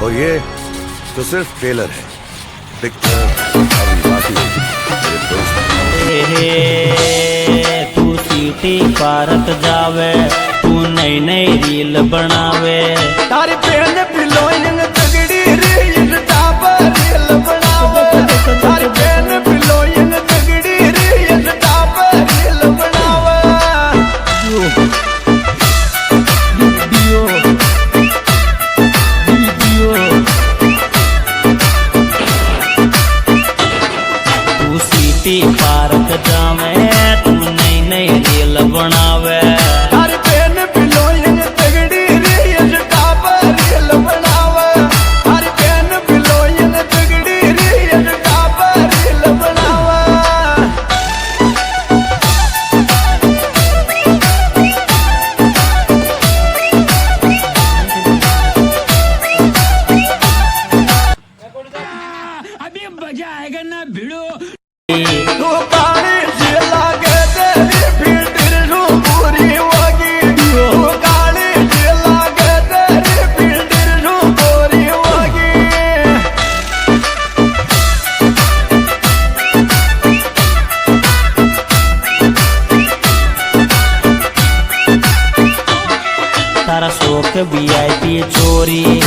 और ये तो सिर्फ ट्रेलर है। पिक्चर अभी बाकी है, मेरे दोस्त। तू सिटी पार्क जावे, तू नई नई रील बनावे, तारी पेन पिलोइन तगड़ी रील टापर रील बनावे, तारी पेन पिलोइन तगड़ी रील टापर रील बनावे। वीडियो तू सिटी पार्क जावे, तू नई नई रील बनावे, तारी पेन पिलोइन तगड़ी रील टापर रील बनावे, तारी पेन पिलोइन तगड़ी रील टापर रील बनावे। अभी मजा आएगा ना भिड़ो। तू काली सी लागे तेरी फिल्टर रू पूरी होगी, तू काली सी लागे तेरी फिल्टर रू पूरी होगी। तारा शौक VIP चोरी।